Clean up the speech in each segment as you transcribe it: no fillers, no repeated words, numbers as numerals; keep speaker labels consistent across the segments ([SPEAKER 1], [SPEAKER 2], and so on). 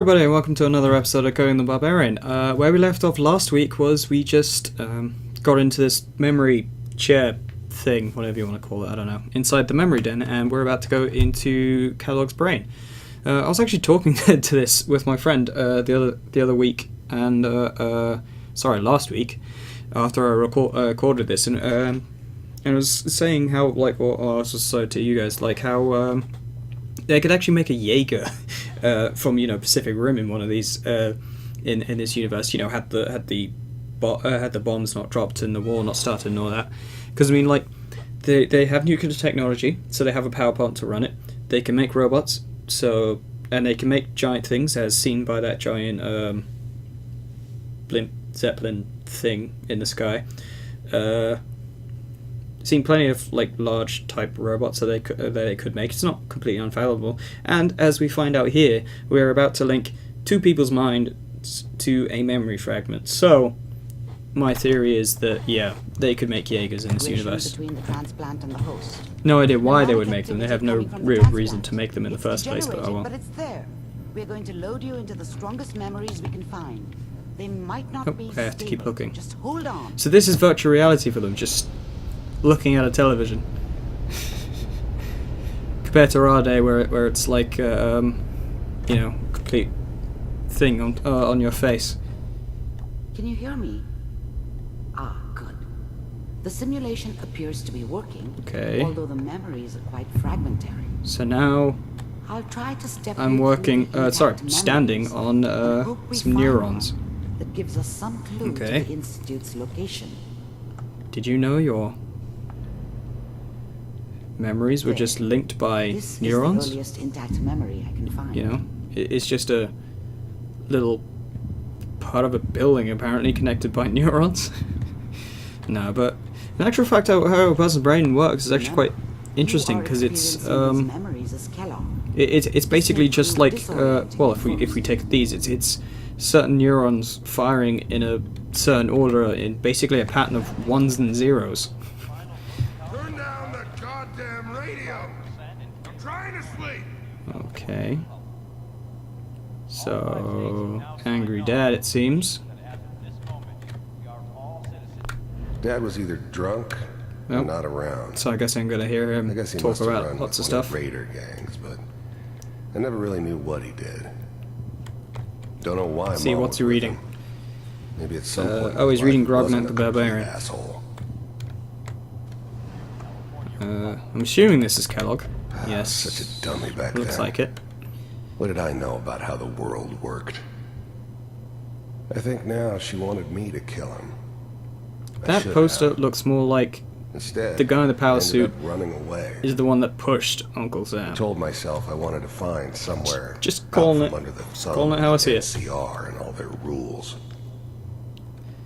[SPEAKER 1] Everybody, and welcome to another episode of Coding the Barbarian. Where we left off last week was we just got into this memory chair thing, whatever you want to call it, I don't know, inside the memory den, and we're about to go into Catalog's brain. I was actually talking to this with my friend the other week, and last week, after I recorded this, and I was saying how, like, I was just to you guys, like how they could actually make a Jaeger from Pacific Rim in one of these in this universe. Had the bombs not dropped and the war not started and all that. Because I mean, like, they have nuclear technology, so they have a power plant to run it. They can make robots, and they can make giant things, as seen by that giant blimp zeppelin thing in the sky. Seen plenty of like large type robots that they could make. It's not completely unfallible, and as we find out here, we're about to link two people's minds to a memory fragment. So my theory is that they could make Jaegers in this universe.
[SPEAKER 2] Between the transplant and the host.
[SPEAKER 1] No idea why they would make them. They have no real reason to make them in the first place, but oh well.
[SPEAKER 2] But it's there. We're going to load you into the strongest memories we can find. They might not be
[SPEAKER 1] I have to keep looking.
[SPEAKER 2] Just hold on.
[SPEAKER 1] So this is virtual reality for them, just looking at a television. Compared to our day where it's like complete thing on your face.
[SPEAKER 2] Can you hear me? Ah, good. The simulation appears to be working.
[SPEAKER 1] Okay.
[SPEAKER 2] Although the memories are quite fragmentary.
[SPEAKER 1] So now
[SPEAKER 2] I'll try to step
[SPEAKER 1] I'm standing on some neurons.
[SPEAKER 2] That gives us some clue to the Institute's location.
[SPEAKER 1] Did you know your memories were just linked by
[SPEAKER 2] This
[SPEAKER 1] neurons?
[SPEAKER 2] is the earliest intact memory I can find.
[SPEAKER 1] It's just a little part of a building apparently connected by neurons. No, but in actual fact, how a person's brain works is actually quite interesting, because it's basically just like if we take these, it's certain neurons firing in a certain order in basically a pattern of ones and zeros.
[SPEAKER 3] Turn down the goddamn radio. I'm trying to sleep.
[SPEAKER 1] Okay. So, angry dad, it seems.
[SPEAKER 3] Dad was either drunk or not around.
[SPEAKER 1] So I guess I'm gonna hear him talk about lots of stuff.
[SPEAKER 3] Raider gangs, but I never really knew what he did. Don't know why.
[SPEAKER 1] See,
[SPEAKER 3] Mom
[SPEAKER 1] what's he
[SPEAKER 3] was with
[SPEAKER 1] reading?
[SPEAKER 3] him. Maybe at some point.
[SPEAKER 1] Oh, he's reading
[SPEAKER 3] Coding
[SPEAKER 1] The Barbarian.
[SPEAKER 3] Asshole.
[SPEAKER 1] I'm assuming this is Kellogg. Yes.
[SPEAKER 3] Such a dummy back then.
[SPEAKER 1] Looks like it.
[SPEAKER 3] What did I know about how the world worked? I think now she wanted me to kill him.
[SPEAKER 1] That poster looks more like
[SPEAKER 3] Instead,
[SPEAKER 1] the guy in the power suit
[SPEAKER 3] running away.
[SPEAKER 1] is the one that pushed Uncle Sam.
[SPEAKER 3] I told myself I wanted to find somewhere
[SPEAKER 1] Just calling it,
[SPEAKER 3] under the sun,
[SPEAKER 1] calling it how I see it.
[SPEAKER 3] NCR and all their rules.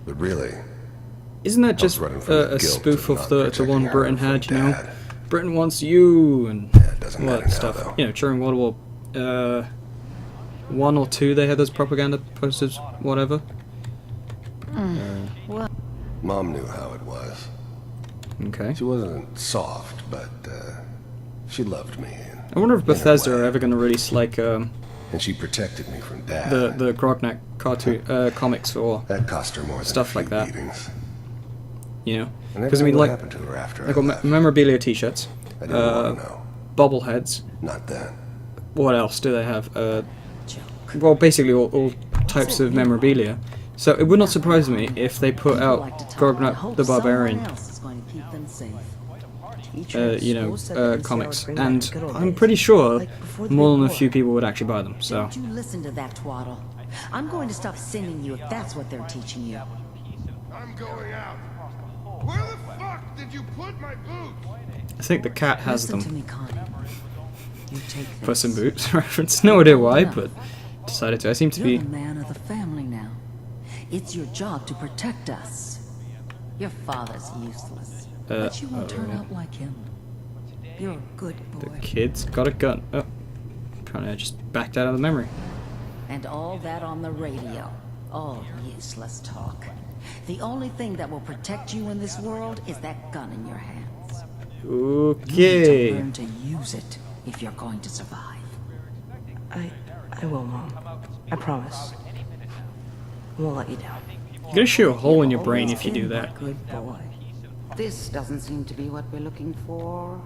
[SPEAKER 3] But really,
[SPEAKER 1] Isn't that just a spoof of the one Britain had, Britain wants you and all that stuff. During World War I or II, they had those propaganda posters, whatever.
[SPEAKER 3] Mom knew how it was.
[SPEAKER 1] Okay.
[SPEAKER 3] She wasn't soft, but she loved me.
[SPEAKER 1] I wonder if Bethesda are ever going to release like
[SPEAKER 3] and she protected me from Dad.
[SPEAKER 1] the Grognak cartoon comics or
[SPEAKER 3] that cost her more than
[SPEAKER 1] stuff like that.
[SPEAKER 3] Beatings.
[SPEAKER 1] Because I mean, like,
[SPEAKER 3] happened to her after
[SPEAKER 1] I got memorabilia T-shirts,
[SPEAKER 3] I didn't want to know.
[SPEAKER 1] bobbleheads.
[SPEAKER 3] Not then.
[SPEAKER 1] What else do they have? Well, basically all types of memorabilia. So it would not surprise me if they put out Coding the Barbarian, comics, and I'm pretty sure more than a few people would actually buy them. So.
[SPEAKER 4] Don't you listen to that twaddle. I'm going to stop sending you if that's what they're teaching you.
[SPEAKER 3] I'm going out. Where the fuck did you put my boots?
[SPEAKER 1] I think the cat has
[SPEAKER 4] Listen to
[SPEAKER 1] them.
[SPEAKER 4] me, Connie. You take this.
[SPEAKER 1] Puss in Boots reference. No idea why, but decided to. I seem to
[SPEAKER 4] You're
[SPEAKER 1] be.
[SPEAKER 4] the man of the family now. It's your job to protect us. Your father's useless, but you won't turn out like him. You're a good
[SPEAKER 1] The
[SPEAKER 4] boy.
[SPEAKER 1] kid's got a gun. Oh, apparently I just backed out of the memory.
[SPEAKER 4] And all that on the radio. All useless talk. The only thing that will protect you in this world is that gun in your hands. You need
[SPEAKER 1] Okay.
[SPEAKER 4] to learn to use it if you're going to survive.
[SPEAKER 5] I will, Mom. I promise. I won't let you down.
[SPEAKER 1] You're gonna shoot a hole in your brain if you do
[SPEAKER 5] Been my
[SPEAKER 1] that.
[SPEAKER 5] good boy.
[SPEAKER 2] This doesn't seem to be what we're looking for.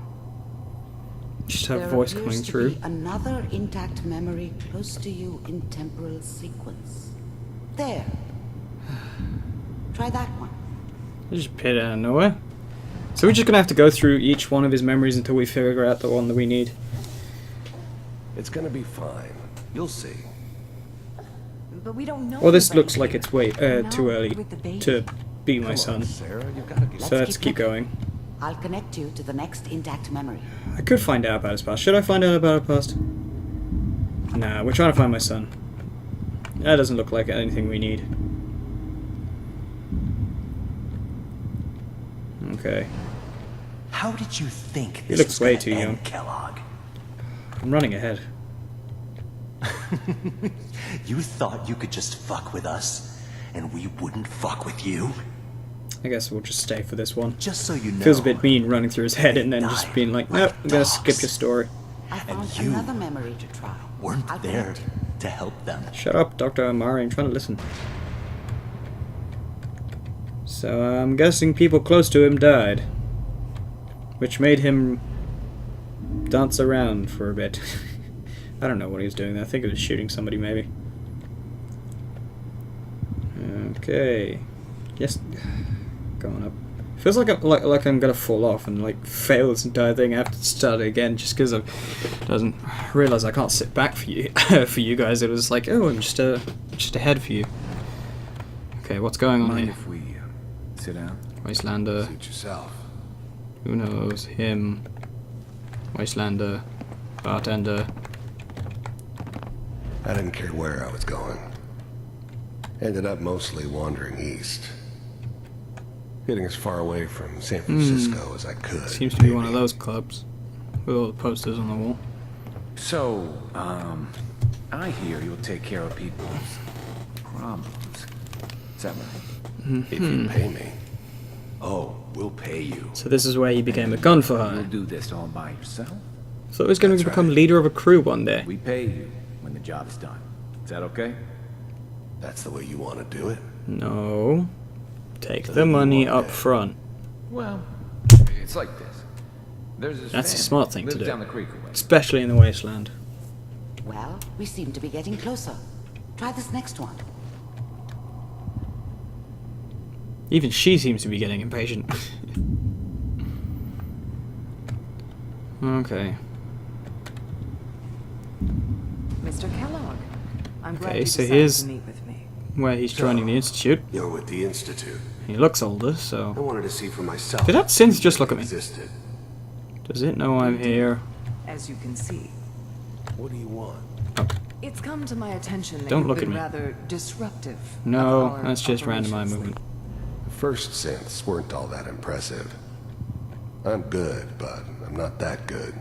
[SPEAKER 1] Just have
[SPEAKER 2] There
[SPEAKER 1] voice
[SPEAKER 2] appears
[SPEAKER 1] coming
[SPEAKER 2] to
[SPEAKER 1] through.
[SPEAKER 2] be another intact memory close to you in temporal sequence. There. Try that one.
[SPEAKER 1] It just appeared out of nowhere. So we're just gonna have to go through each one of his memories until we figure out the one that we need.
[SPEAKER 3] It's gonna be fine. You'll see.
[SPEAKER 4] But we don't know.
[SPEAKER 1] Well, this
[SPEAKER 4] anybody
[SPEAKER 1] looks like
[SPEAKER 4] here.
[SPEAKER 1] it's way
[SPEAKER 4] Now,
[SPEAKER 1] too early
[SPEAKER 4] with the baby.
[SPEAKER 1] to be my
[SPEAKER 3] Come
[SPEAKER 1] son.
[SPEAKER 3] on, Sarah, you've gotta get...
[SPEAKER 1] So let's keep
[SPEAKER 2] looking.
[SPEAKER 1] going.
[SPEAKER 2] I'll connect you to the next intact memory.
[SPEAKER 1] I could find out about his past. Should I find out about his past? Nah, we're trying to find my son. That doesn't look like anything we need. Okay.
[SPEAKER 6] How did you think
[SPEAKER 1] He
[SPEAKER 6] this
[SPEAKER 1] looks
[SPEAKER 6] was
[SPEAKER 1] way
[SPEAKER 6] gonna
[SPEAKER 1] too
[SPEAKER 6] end,
[SPEAKER 1] young.
[SPEAKER 6] Kellogg?
[SPEAKER 1] I'm running ahead.
[SPEAKER 6] You thought you could just fuck with us, and we wouldn't fuck with you?
[SPEAKER 1] I guess we'll just stay for this one.
[SPEAKER 6] Just so you know.
[SPEAKER 1] Feels a bit mean running through his head and then
[SPEAKER 6] They
[SPEAKER 1] just
[SPEAKER 6] died
[SPEAKER 1] being like,
[SPEAKER 6] like
[SPEAKER 1] nope, I'm gonna skip
[SPEAKER 6] dogs.
[SPEAKER 1] your story.
[SPEAKER 2] I found
[SPEAKER 6] you
[SPEAKER 2] another memory to try.
[SPEAKER 6] Weren't
[SPEAKER 2] I'll
[SPEAKER 6] there
[SPEAKER 2] connect you.
[SPEAKER 6] to help them.
[SPEAKER 1] Shut up, Dr. Amari, I'm trying to listen. So I'm guessing people close to him died. Which made him dance around for a bit. I don't know what he was doing there. I think he was shooting somebody, maybe. Okay. Yes. Going up. Feels like I'm gonna fall off and like fail this entire thing. I have to start it again just because I doesn't realize I can't sit back for you for you guys. It was like, oh, I'm just ahead for you. Okay, what's going on
[SPEAKER 7] Mind
[SPEAKER 1] here?
[SPEAKER 7] if we sit down?
[SPEAKER 1] Wastelander.
[SPEAKER 3] Suit yourself.
[SPEAKER 1] Who knows? Him. Wastelander. Bartender.
[SPEAKER 3] I didn't care where I was going. Ended up mostly wandering east. Getting as far away from San Francisco as I could.
[SPEAKER 1] Seems to be one of
[SPEAKER 3] maybe.
[SPEAKER 1] those clubs with all the posters on the wall.
[SPEAKER 7] So, I hear you'll take care of people's problems. Is that right?
[SPEAKER 3] If you pay me.
[SPEAKER 7] Oh, we'll pay you.
[SPEAKER 1] So this is where he became a gun for
[SPEAKER 7] You'll
[SPEAKER 1] hire.
[SPEAKER 7] do this all by yourself?
[SPEAKER 1] So he was going to
[SPEAKER 3] That's
[SPEAKER 1] become
[SPEAKER 3] right.
[SPEAKER 1] leader of a crew one day.
[SPEAKER 7] We pay you when the job is done. Is that okay?
[SPEAKER 3] That's the way you want to do it?
[SPEAKER 1] No. Take the money up front.
[SPEAKER 7] Well, it's like this. There's this
[SPEAKER 1] That's a
[SPEAKER 7] family
[SPEAKER 1] smart thing to
[SPEAKER 7] lives
[SPEAKER 1] do.
[SPEAKER 7] down the creek away.
[SPEAKER 1] Especially in the wasteland.
[SPEAKER 2] Well, we seem to be getting closer. Try this next one.
[SPEAKER 1] Even she seems to be getting impatient. Okay.
[SPEAKER 5] Mr. Kellogg, I'm glad
[SPEAKER 1] Okay,
[SPEAKER 5] you
[SPEAKER 1] so
[SPEAKER 5] decided
[SPEAKER 1] here's-
[SPEAKER 5] to meet with me.
[SPEAKER 1] Where he's joining the institute.
[SPEAKER 3] You're with the Institute.
[SPEAKER 1] He looks older,
[SPEAKER 3] I
[SPEAKER 1] so...
[SPEAKER 3] wanted to see for myself.
[SPEAKER 1] Did that synth just look at me?
[SPEAKER 3] Existed.
[SPEAKER 1] Does it know I'm here?
[SPEAKER 5] As you can see,
[SPEAKER 3] What do you want?
[SPEAKER 5] it's come to my attention that
[SPEAKER 1] Don't
[SPEAKER 5] you've
[SPEAKER 1] look at
[SPEAKER 5] been
[SPEAKER 1] me.
[SPEAKER 5] rather disruptive.
[SPEAKER 1] No,
[SPEAKER 5] of our
[SPEAKER 1] that's just random eye
[SPEAKER 5] operations
[SPEAKER 1] movement.
[SPEAKER 3] The first synths weren't all that impressive. I'm good, but I'm not that good.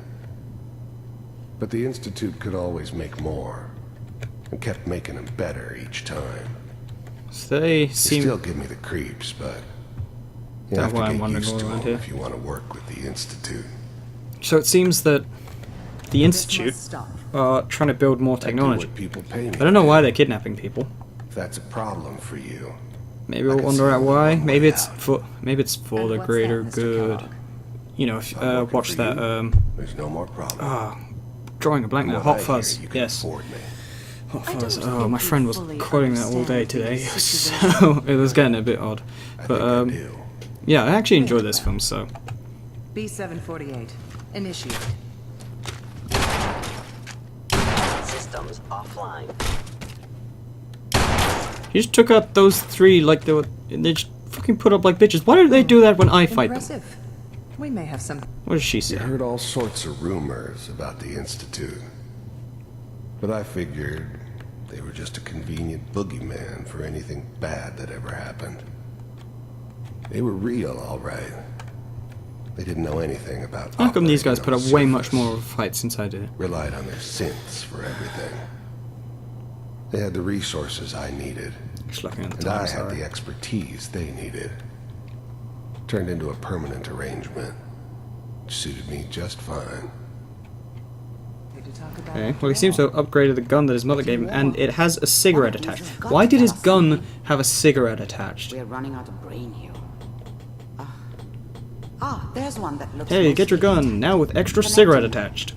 [SPEAKER 3] But the Institute could always make more, and kept making them better each time.
[SPEAKER 1] So they
[SPEAKER 3] They
[SPEAKER 1] seem...
[SPEAKER 3] still give me the creeps, but you
[SPEAKER 1] That's
[SPEAKER 3] have to
[SPEAKER 1] why I'm
[SPEAKER 3] get
[SPEAKER 1] wondering
[SPEAKER 3] used
[SPEAKER 1] all
[SPEAKER 3] to
[SPEAKER 1] around
[SPEAKER 3] them
[SPEAKER 1] here.
[SPEAKER 3] if you want to work with the Institute.
[SPEAKER 1] So it seems that the
[SPEAKER 5] This
[SPEAKER 1] institute
[SPEAKER 5] must stop.
[SPEAKER 1] are trying to build more
[SPEAKER 3] I do
[SPEAKER 1] technology.
[SPEAKER 3] what people pay me.
[SPEAKER 1] I don't know why they're kidnapping people.
[SPEAKER 3] If that's a problem for you.
[SPEAKER 1] Maybe
[SPEAKER 3] I
[SPEAKER 1] we'll
[SPEAKER 3] can
[SPEAKER 1] wonder
[SPEAKER 3] see
[SPEAKER 1] out
[SPEAKER 3] only
[SPEAKER 1] why.
[SPEAKER 3] one
[SPEAKER 1] Maybe
[SPEAKER 3] way
[SPEAKER 1] it's
[SPEAKER 3] out.
[SPEAKER 1] for
[SPEAKER 5] And
[SPEAKER 1] the
[SPEAKER 5] what's
[SPEAKER 1] greater
[SPEAKER 5] that, Mr.
[SPEAKER 1] good.
[SPEAKER 5] Kellogg?
[SPEAKER 1] You know, if
[SPEAKER 3] I'm working
[SPEAKER 1] watch
[SPEAKER 3] for
[SPEAKER 1] that.
[SPEAKER 3] you. There's no more problem.
[SPEAKER 1] Drawing a blank now.
[SPEAKER 3] From
[SPEAKER 1] Hot
[SPEAKER 3] what I
[SPEAKER 1] Fuzz.
[SPEAKER 3] hear, you can
[SPEAKER 1] Yes.
[SPEAKER 3] afford me.
[SPEAKER 1] Hot
[SPEAKER 5] I
[SPEAKER 1] Fuzz.
[SPEAKER 5] don't
[SPEAKER 1] Oh,
[SPEAKER 5] think
[SPEAKER 1] my
[SPEAKER 5] you
[SPEAKER 1] friend was
[SPEAKER 5] fully
[SPEAKER 1] quoting that all day
[SPEAKER 5] understand
[SPEAKER 1] today,
[SPEAKER 5] the
[SPEAKER 1] so it was getting a bit odd.
[SPEAKER 3] I
[SPEAKER 1] But
[SPEAKER 3] think I do.
[SPEAKER 1] yeah, I actually enjoyed this film. So
[SPEAKER 5] B748. Initiate.
[SPEAKER 8] Systems offline.
[SPEAKER 1] he just took out those three like they just fucking put up like bitches. Why don't they do that when I fight them?
[SPEAKER 5] Impressive. We may have some.
[SPEAKER 1] What does she
[SPEAKER 3] You
[SPEAKER 1] say?
[SPEAKER 3] heard all sorts of rumors about the Institute. But I figured they were just a convenient boogeyman for anything bad that ever happened. They were real, all right. They didn't know anything about
[SPEAKER 1] How come these guys
[SPEAKER 3] operating
[SPEAKER 1] put
[SPEAKER 3] on
[SPEAKER 1] up
[SPEAKER 3] the
[SPEAKER 1] way much
[SPEAKER 3] surface.
[SPEAKER 1] more of a fight since I did?
[SPEAKER 3] Relied on their synths for everything. They had the resources I needed,
[SPEAKER 1] Just looking at the
[SPEAKER 3] and I
[SPEAKER 1] time,
[SPEAKER 3] had
[SPEAKER 1] sorry.
[SPEAKER 3] the expertise they needed. Turned into a permanent arrangement. Suited me just fine.
[SPEAKER 5] to talk about
[SPEAKER 1] Okay, well he seems to have upgraded the gun that his mother gave him, and it has a cigarette attached. Why did his gun have a cigarette attached?
[SPEAKER 2] We're running out of brain here. There's one that looks.
[SPEAKER 1] Hey, get your
[SPEAKER 2] mostly
[SPEAKER 1] gun, now with extra cigarette attached.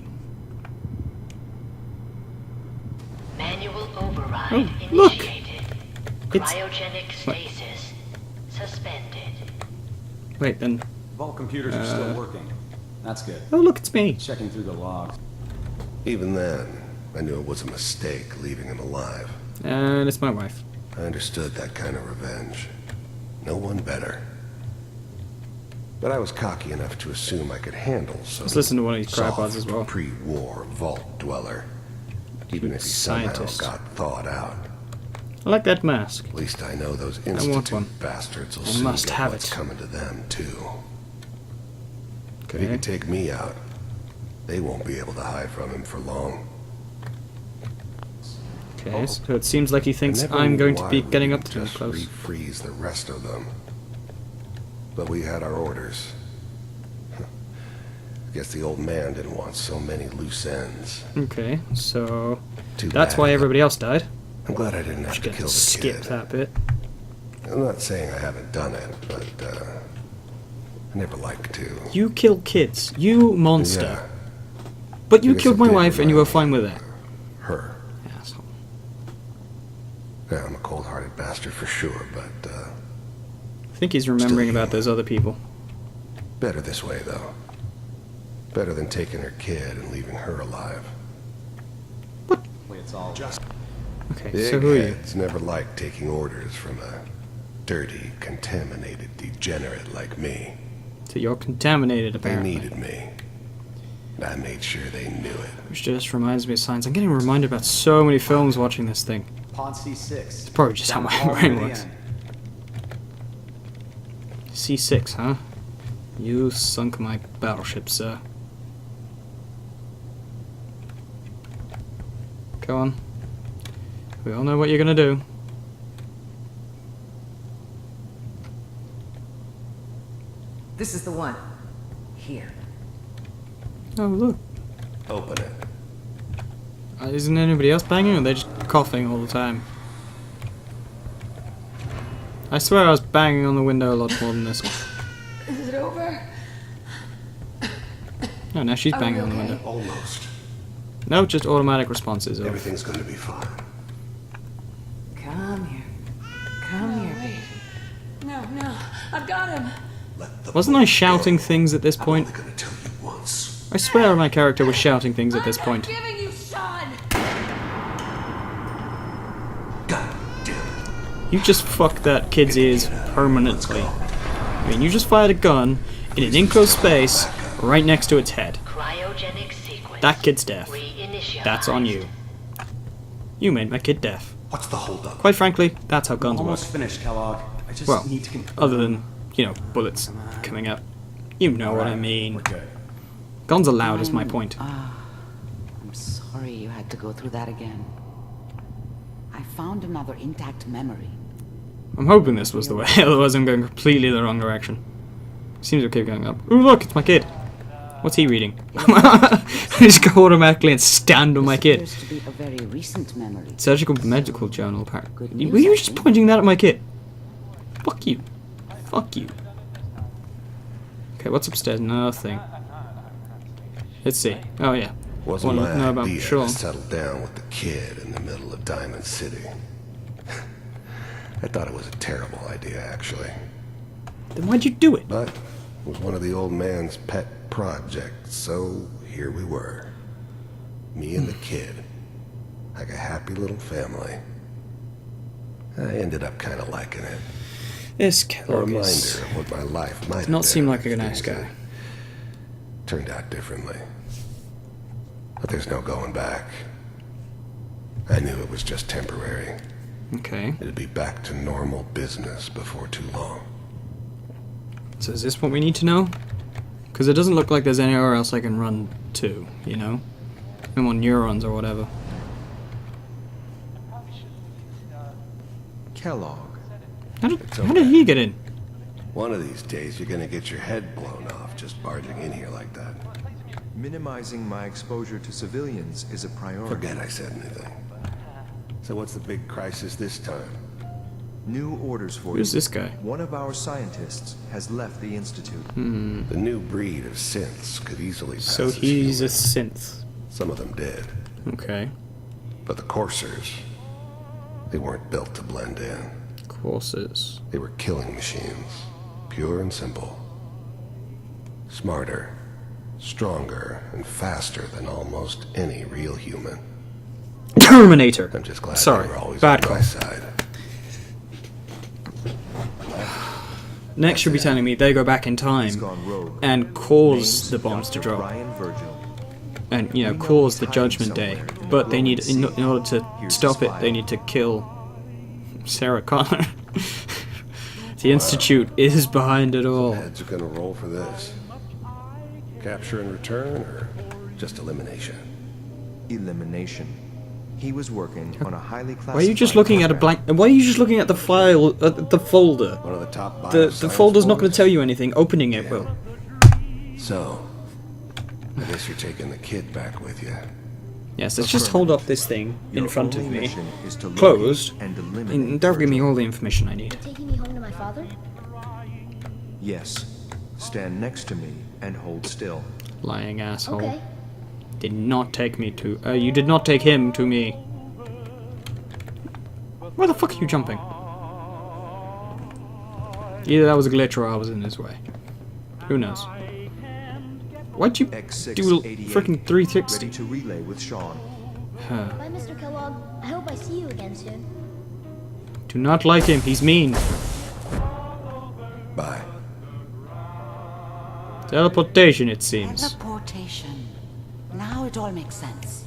[SPEAKER 9] Manual override
[SPEAKER 1] Oh, look!
[SPEAKER 9] initiated.
[SPEAKER 1] It's...
[SPEAKER 9] Cryogenic stasis suspended.
[SPEAKER 1] Wait, then...
[SPEAKER 10] Vault computers are still working. That's good.
[SPEAKER 1] Oh, look, it's me.
[SPEAKER 10] Checking through the logs.
[SPEAKER 3] Even then, I knew it was a mistake leaving him alive.
[SPEAKER 1] And it's my wife.
[SPEAKER 3] I understood that kind of revenge. No one better. But I was cocky enough to assume I could handle some
[SPEAKER 1] Let's listen to one of these crackpots as well.
[SPEAKER 3] pre-war vault dweller. Even if he
[SPEAKER 1] Scientist.
[SPEAKER 3] somehow got thawed out.
[SPEAKER 1] I like that mask.
[SPEAKER 3] At least I know those
[SPEAKER 1] want
[SPEAKER 3] Institute
[SPEAKER 1] one.
[SPEAKER 3] bastards will
[SPEAKER 1] I
[SPEAKER 3] soon
[SPEAKER 1] must
[SPEAKER 3] get
[SPEAKER 1] have
[SPEAKER 3] what's
[SPEAKER 1] it.
[SPEAKER 3] coming to them, too. If he
[SPEAKER 1] Okay.
[SPEAKER 3] can take me out, they won't be able to hide from him for long.
[SPEAKER 1] Okay, so it seems like he
[SPEAKER 3] I
[SPEAKER 1] thinks
[SPEAKER 3] never
[SPEAKER 1] I'm
[SPEAKER 3] knew
[SPEAKER 1] going to
[SPEAKER 3] why
[SPEAKER 1] be
[SPEAKER 3] we
[SPEAKER 1] getting
[SPEAKER 3] didn't
[SPEAKER 1] up to him
[SPEAKER 3] just
[SPEAKER 1] close.
[SPEAKER 3] refreeze the rest of them. But we had our orders. Guess the old man didn't want so many loose ends.
[SPEAKER 1] Okay, so...
[SPEAKER 3] Too
[SPEAKER 1] That's
[SPEAKER 3] bad.
[SPEAKER 1] why everybody else died.
[SPEAKER 3] I'm glad I didn't have
[SPEAKER 1] Just
[SPEAKER 3] to
[SPEAKER 1] gonna
[SPEAKER 3] kill the
[SPEAKER 1] skip
[SPEAKER 3] kid.
[SPEAKER 1] that bit.
[SPEAKER 3] I'm not saying I haven't done it, but I never like to.
[SPEAKER 1] You kill kids. You monster.
[SPEAKER 3] Yeah,
[SPEAKER 1] But you
[SPEAKER 3] I guess
[SPEAKER 1] killed
[SPEAKER 3] it
[SPEAKER 1] my
[SPEAKER 3] did
[SPEAKER 1] wife and you were
[SPEAKER 3] remind
[SPEAKER 1] fine
[SPEAKER 3] me
[SPEAKER 1] with
[SPEAKER 3] of
[SPEAKER 1] it.
[SPEAKER 3] her.
[SPEAKER 1] Asshole.
[SPEAKER 3] Yeah, I'm a cold-hearted bastard for sure, but
[SPEAKER 1] I think he's remembering
[SPEAKER 3] Still
[SPEAKER 1] about
[SPEAKER 3] human.
[SPEAKER 1] those other people.
[SPEAKER 3] better this way, though. Better than taking her kid and leaving her alive.
[SPEAKER 10] It's all just.
[SPEAKER 1] Okay,
[SPEAKER 3] Big
[SPEAKER 1] so who are you?
[SPEAKER 3] heads never liked taking orders from a dirty, contaminated degenerate like me.
[SPEAKER 1] So you're contaminated,
[SPEAKER 3] They
[SPEAKER 1] apparently.
[SPEAKER 3] needed me. And I made sure they knew it.
[SPEAKER 1] Which just reminds me of science. I'm getting reminded about so many films watching this thing.
[SPEAKER 10] Pod C6. It's
[SPEAKER 1] probably just how my brain works. C6, huh? You sunk my battleship, sir. Go on. We all know what you're gonna do.
[SPEAKER 5] This is the one. Here.
[SPEAKER 1] Oh, look.
[SPEAKER 3] Open it.
[SPEAKER 1] Isn't anybody else banging, or are they just coughing all the time? I swear I was banging on the window a lot more than this.
[SPEAKER 9] Is it over?
[SPEAKER 1] No, now she's banging on the window.
[SPEAKER 3] Almost.
[SPEAKER 1] No, just automatic responses. Of,
[SPEAKER 3] Everything's gonna be fine.
[SPEAKER 5] Come here. Come here, baby.
[SPEAKER 9] No, no. I've got him.
[SPEAKER 3] Let the
[SPEAKER 1] Wasn't I shouting things at this
[SPEAKER 3] I'm
[SPEAKER 1] point?
[SPEAKER 3] only gonna tell you once.
[SPEAKER 1] I swear my character was shouting things at this
[SPEAKER 9] I'm
[SPEAKER 1] point.
[SPEAKER 9] giving you, Sean.
[SPEAKER 3] God damn it.
[SPEAKER 1] You just fucked that kid's ears permanently. I mean, you just fired a gun in an enclosed space right next to its head.
[SPEAKER 9] Cryogenic sequence.
[SPEAKER 1] That kid's deaf.
[SPEAKER 9] Reinitialized.
[SPEAKER 1] That's on you. You made my kid deaf.
[SPEAKER 3] What's the holdup?
[SPEAKER 1] Quite frankly, that's how guns work.
[SPEAKER 10] Almost finished, Kellogg. I just
[SPEAKER 1] Well,
[SPEAKER 10] need to confirm.
[SPEAKER 1] other than, you know, bullets coming out. You know what I
[SPEAKER 10] We're
[SPEAKER 1] mean.
[SPEAKER 10] good.
[SPEAKER 1] Guns are loud is my point.
[SPEAKER 2] I'm sorry you had to go through that again. I found another intact memory.
[SPEAKER 1] I'm hoping this was the way, otherwise I'm going completely the wrong direction. Seems to keep going up. Ooh, look, it's my kid. What's he reading? I just go automatically and stand on my kid.
[SPEAKER 2] This appears to be a very recent memory.
[SPEAKER 1] Surgical medical journal, apparently.
[SPEAKER 2] Good news,
[SPEAKER 1] Were you
[SPEAKER 2] I
[SPEAKER 1] just
[SPEAKER 2] think.
[SPEAKER 1] pointing that at my kid? Fuck you. Fuck you. Okay, what's upstairs? Nothing. Let's see. Oh, yeah.
[SPEAKER 3] Wasn't
[SPEAKER 1] Wanna
[SPEAKER 3] my
[SPEAKER 1] know about
[SPEAKER 3] idea
[SPEAKER 1] Patrol.
[SPEAKER 3] to settle down with the kid in the middle of Diamond City. I thought it was a terrible idea, actually.
[SPEAKER 1] Then why'd you do it?
[SPEAKER 3] But it was one of the old man's pet projects, so here we were. Me and the kid. Like a happy little family. I ended up kind of liking it.
[SPEAKER 1] This
[SPEAKER 3] A
[SPEAKER 1] Kellogg
[SPEAKER 3] reminder
[SPEAKER 1] is...
[SPEAKER 3] of what my life might have
[SPEAKER 1] not seem
[SPEAKER 3] been
[SPEAKER 1] like a
[SPEAKER 3] if
[SPEAKER 1] nice
[SPEAKER 3] things
[SPEAKER 1] guy.
[SPEAKER 3] had Turned out differently. But there's no going back. I knew it was just temporary.
[SPEAKER 1] Okay.
[SPEAKER 3] It'd be back to normal business before too long.
[SPEAKER 1] So is this what we need to know? Because it doesn't look like there's anywhere else I can run to, you know? No more neurons or whatever.
[SPEAKER 10] Kellogg.
[SPEAKER 1] How did he get in?
[SPEAKER 3] One of these days, you're gonna get your head blown off just barging in here like that.
[SPEAKER 11] Minimizing my exposure to civilians is a priority.
[SPEAKER 3] Forget I said anything. So what's the big crisis this time?
[SPEAKER 11] New orders for
[SPEAKER 1] Who's
[SPEAKER 11] you.
[SPEAKER 1] this guy?
[SPEAKER 11] One of our scientists has left the Institute.
[SPEAKER 3] The new breed of synths could easily pass
[SPEAKER 1] So
[SPEAKER 3] as
[SPEAKER 1] he's a
[SPEAKER 3] human.
[SPEAKER 1] synth.
[SPEAKER 3] Some of them did.
[SPEAKER 1] Okay.
[SPEAKER 3] But the coursers, they weren't built to blend in.
[SPEAKER 1] Courses.
[SPEAKER 3] They were killing machines. Pure and simple. Smarter, stronger, and faster than almost any real human.
[SPEAKER 1] Terminator.
[SPEAKER 3] I'm just glad
[SPEAKER 1] Sorry,
[SPEAKER 3] they were always
[SPEAKER 1] bad
[SPEAKER 3] on my
[SPEAKER 1] call.
[SPEAKER 3] side.
[SPEAKER 1] Next you'll be telling me they go back in time
[SPEAKER 11] Gone rogue.
[SPEAKER 1] and cause
[SPEAKER 11] Name's
[SPEAKER 1] the bombs to
[SPEAKER 11] Dr.
[SPEAKER 1] drop.
[SPEAKER 11] Brian Virgil.
[SPEAKER 1] And, you know,
[SPEAKER 11] We know
[SPEAKER 1] cause
[SPEAKER 11] he's
[SPEAKER 1] the
[SPEAKER 11] hiding
[SPEAKER 1] Judgment Day.
[SPEAKER 11] somewhere in the
[SPEAKER 1] But they need,
[SPEAKER 11] Roman
[SPEAKER 1] in order to
[SPEAKER 11] Here's
[SPEAKER 1] stop
[SPEAKER 11] his
[SPEAKER 1] it, they
[SPEAKER 11] file.
[SPEAKER 1] need to kill Sarah Connor. The Institute is behind it all.
[SPEAKER 3] Heads are gonna roll for this. Capture and return, or just elimination?
[SPEAKER 11] Elimination. He was working on a highly classified.
[SPEAKER 1] Why are you just looking at a blank? Why are you just looking at the file, the folder?
[SPEAKER 3] One of the top
[SPEAKER 1] The
[SPEAKER 3] bioscience
[SPEAKER 1] folder's not going
[SPEAKER 3] boards?
[SPEAKER 1] to tell you anything. Opening it will.
[SPEAKER 3] So, I guess you're taking the kid back with you.
[SPEAKER 1] Yes, let's just hold up this thing in
[SPEAKER 11] Your
[SPEAKER 1] front of
[SPEAKER 11] only
[SPEAKER 1] me,
[SPEAKER 11] mission is to locate
[SPEAKER 1] closed,
[SPEAKER 11] and eliminate
[SPEAKER 1] and that'll give me
[SPEAKER 11] Virgil.
[SPEAKER 1] all the information I need.
[SPEAKER 12] Taking me home to my father?
[SPEAKER 11] Yes. Stand next to me and hold still.
[SPEAKER 1] Lying asshole.
[SPEAKER 12] Okay.
[SPEAKER 1] Did not take me to. You did not take him to me. Where the fuck are you jumping? Either that was a glitch or I was in his way. Who knows? Why'd you do a
[SPEAKER 11] X688,
[SPEAKER 1] freaking 360?
[SPEAKER 11] ready to relay with Sean.
[SPEAKER 12] Bye, Mr. Kellogg. I hope I see you again soon.
[SPEAKER 1] Do not like him. He's mean.
[SPEAKER 3] Bye.
[SPEAKER 1] Teleportation, it seems.
[SPEAKER 2] Teleportation. Now it all makes sense.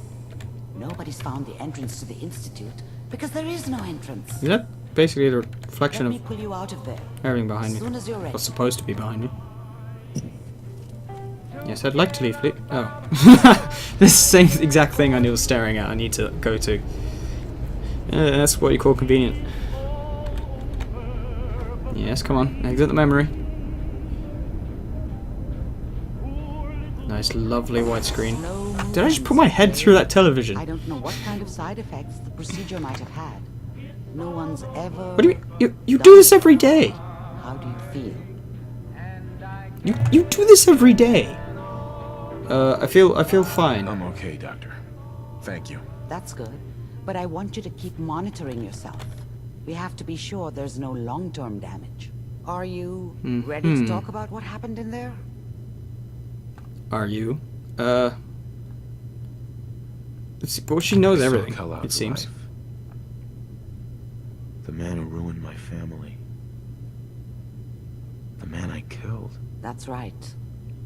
[SPEAKER 2] Nobody's found the entrance to the Institute because there is no entrance.
[SPEAKER 1] Is that basically the reflection
[SPEAKER 2] Let me
[SPEAKER 1] of
[SPEAKER 2] pull you out of there.
[SPEAKER 1] everything behind
[SPEAKER 2] As
[SPEAKER 1] me?
[SPEAKER 2] soon as you're ready.
[SPEAKER 1] What's supposed to be behind me? Yes, I'd like to leave. Oh. This same exact thing I was staring at, I need to go to. That's what you call convenient. Yes, come on. Exit the memory. Nice, lovely widescreen. Did I just put my head through that television?
[SPEAKER 2] I don't know what kind of side effects the procedure might have had. No one's ever...
[SPEAKER 1] What do you mean? You do this every day.
[SPEAKER 2] How do you feel?
[SPEAKER 1] You do this every day. I feel fine.
[SPEAKER 7] I'm okay, Doctor. Thank you.
[SPEAKER 2] That's good. But I want you to keep monitoring yourself. We have to be sure there's no long-term damage. Are you ready to talk about what happened in there?
[SPEAKER 1] Are you? Let's see, well, she knows
[SPEAKER 6] I saw
[SPEAKER 1] everything,
[SPEAKER 6] Kellogg's
[SPEAKER 1] it seems.
[SPEAKER 6] life. The man who ruined my family. The man I killed.
[SPEAKER 2] That's right.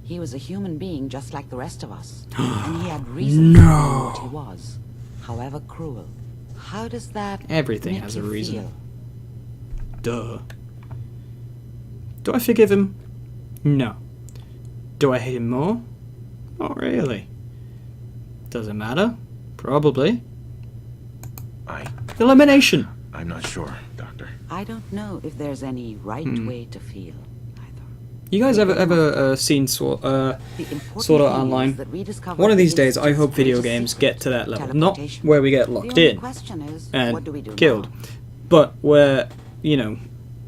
[SPEAKER 2] He was a human being just like the rest of us. And he had reason for
[SPEAKER 1] No.
[SPEAKER 2] what he was. However cruel. How does that
[SPEAKER 1] Everything
[SPEAKER 2] make
[SPEAKER 1] has a
[SPEAKER 2] you
[SPEAKER 1] reason.
[SPEAKER 2] feel?
[SPEAKER 1] Duh. Do I forgive him? No. Do I hate him more? Not really. Does it matter? Probably. Elimination!
[SPEAKER 6] I'm not sure, Doctor.
[SPEAKER 2] I don't know if there's any right way to feel either.
[SPEAKER 1] You guys ever seen Sword Art Online? One of these days, I hope video games get to that level. Not where we get locked in and killed, but where, you know,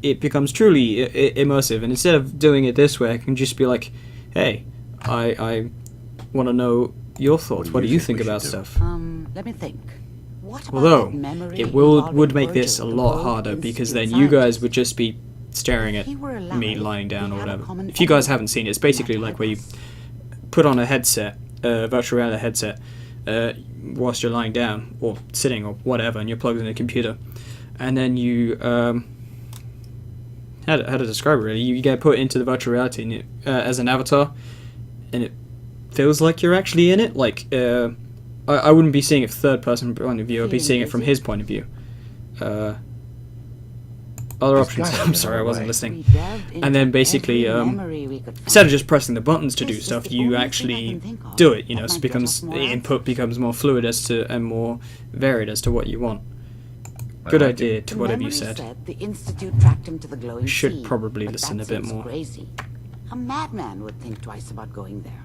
[SPEAKER 1] it becomes truly immersive. And instead of doing it this way, I can just be like, hey, I want to know your thoughts. What do you think about stuff?
[SPEAKER 2] Let me think. What about
[SPEAKER 1] Although,
[SPEAKER 2] that memory
[SPEAKER 1] it
[SPEAKER 2] involving
[SPEAKER 1] would make this a
[SPEAKER 2] Virgil,
[SPEAKER 1] lot
[SPEAKER 2] the
[SPEAKER 1] harder,
[SPEAKER 2] world
[SPEAKER 1] because then
[SPEAKER 2] inside
[SPEAKER 1] you guys
[SPEAKER 2] us?
[SPEAKER 1] would just be staring at
[SPEAKER 2] If he were alive,
[SPEAKER 1] me lying down or
[SPEAKER 2] we'd have a
[SPEAKER 1] whatever.
[SPEAKER 2] common
[SPEAKER 1] If you guys
[SPEAKER 2] enemy.
[SPEAKER 1] haven't seen it, it's basically like where you put on a headset, virtual reality headset, whilst you're lying down, or sitting, or whatever, and you're plugged in a computer. And then you, how to describe it really, you get put into the virtual reality and as an avatar, and it feels like you're actually in it. Like, I wouldn't be seeing it from third person point of view, I'd be seeing it from his point of view. Other options, I'm sorry, I wasn't listening. And then basically, instead of just pressing the buttons to do stuff, you actually do it, you know, so it becomes, the input becomes more fluid as to, and more varied as to what you want. Good idea to whatever you said.
[SPEAKER 2] The Institute tracked him to the glowing
[SPEAKER 1] Should
[SPEAKER 2] sea,
[SPEAKER 1] probably
[SPEAKER 2] but
[SPEAKER 1] listen
[SPEAKER 2] that
[SPEAKER 1] a bit
[SPEAKER 2] seems
[SPEAKER 1] more.
[SPEAKER 2] Crazy. A madman would think twice about going there.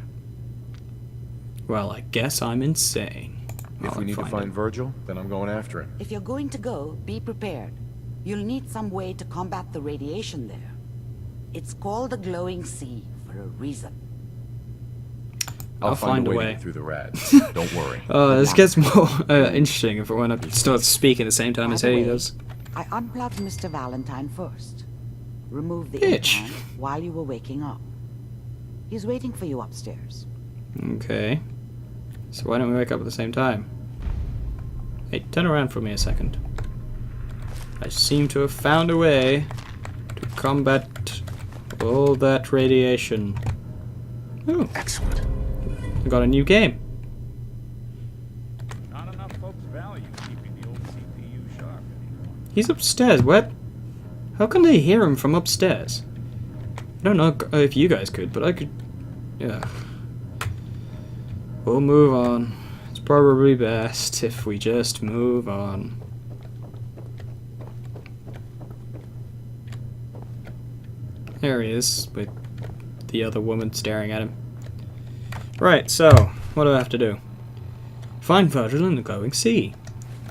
[SPEAKER 1] Well, I guess I'm insane.
[SPEAKER 7] If we need to find Virgil, then I'm going after him.
[SPEAKER 2] If you're going to go, be prepared. You'll need some way to combat the radiation there. It's called the glowing sea for a reason.
[SPEAKER 1] I'll find a way
[SPEAKER 7] to get through the rads. Don't worry.
[SPEAKER 1] This gets more interesting if when I start speaking at the same time as he does.
[SPEAKER 2] I unplugged Mr. Valentine first. Remove the
[SPEAKER 1] Bitch.
[SPEAKER 2] implant while you were waking up. He's waiting for you upstairs.
[SPEAKER 1] Okay. So why don't we wake up at the same time? Hey, turn around for me a second. I seem to have found a way to combat all that radiation. Oh,
[SPEAKER 7] excellent.
[SPEAKER 1] I got a new game.
[SPEAKER 13] Not enough folks value keeping the old CPU sharp anymore.
[SPEAKER 1] He's upstairs. What? How can they hear him from upstairs? I don't know if you guys could, but I could. Yeah. We'll move on. It's probably best if we just move on. There he is, with the other woman staring at him. Right, so, what do I have to do? Find Virgil in the glowing sea.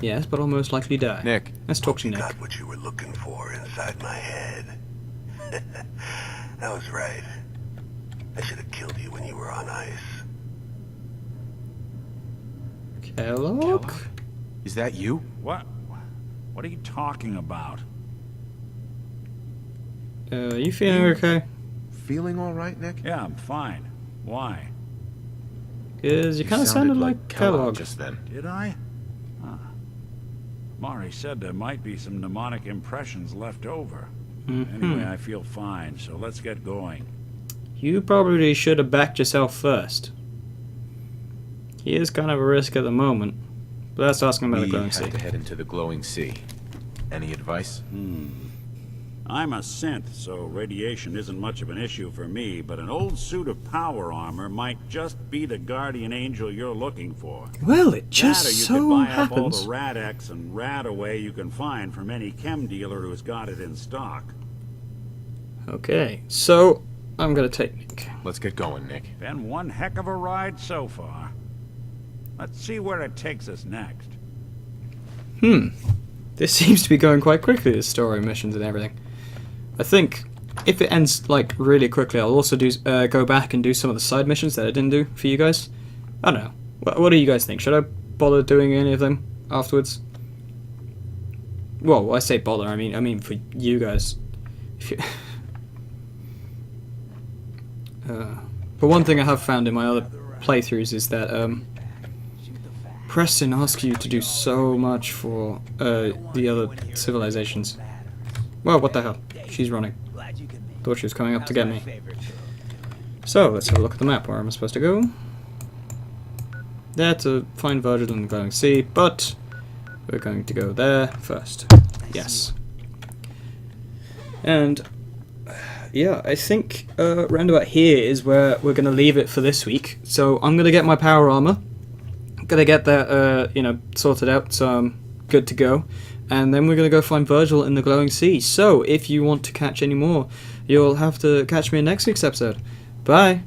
[SPEAKER 1] Yes, but I'll most likely die.
[SPEAKER 7] Nick.
[SPEAKER 1] Let's talk to Nick.
[SPEAKER 3] Got what you were looking for inside my head. That was right. I should have killed you when you were on ice.
[SPEAKER 1] Kellogg?
[SPEAKER 7] Is that you?
[SPEAKER 13] What are you talking about?
[SPEAKER 1] You feeling okay?
[SPEAKER 11] Feeling all right, Nick?
[SPEAKER 13] Yeah, I'm fine. Why?
[SPEAKER 1] Because you kind of sounded like Kellogg
[SPEAKER 7] just then.
[SPEAKER 13] Did I? Huh. Mari said there might be some mnemonic impressions left over. Anyway, I feel fine, so let's get going.
[SPEAKER 1] You probably should have backed yourself first. He is kind of a risk at the moment. But that's asking about the glowing sea.
[SPEAKER 7] We have to head into the glowing sea. Any advice?
[SPEAKER 13] I'm a synth, so radiation isn't much of an issue for me, but an old suit of power armor might just be the guardian angel you're looking for.
[SPEAKER 1] Well, it just
[SPEAKER 13] that, or you
[SPEAKER 1] so
[SPEAKER 13] could buy
[SPEAKER 1] happens.
[SPEAKER 13] up all the Rad-X and Rad-Away you can find from any chem dealer who's got it in stock.
[SPEAKER 1] Okay, so I'm gonna take Nick.
[SPEAKER 7] Let's get going, Nick.
[SPEAKER 13] Been one heck of a ride so far. Let's see where it takes us next.
[SPEAKER 1] This seems to be going quite quickly, the story, missions and everything. I think if it ends like really quickly, I'll also do go back and do some of the side missions that I didn't do for you guys. I don't know. What do you guys think? Should I bother doing any of them afterwards? Well, I say bother. I mean for you guys. If you but one thing I have found in my other playthroughs is that Preston asks you to do so much for the other civilizations. Well, what the hell? She's running. Thought she was coming up to get me. So, let's have a look at the map. Where am I supposed to go? There to find Virgil in the glowing sea, but we're going to go there first. Yes. And yeah, I think round about here is where we're going to leave it for this week. So I'm going to get my power armor. Gonna get that, sorted out, so I'm good to go. And then we're gonna go find Virgil in the glowing sea. So, if you want to catch any more, you'll have to catch me in next week's episode. Bye!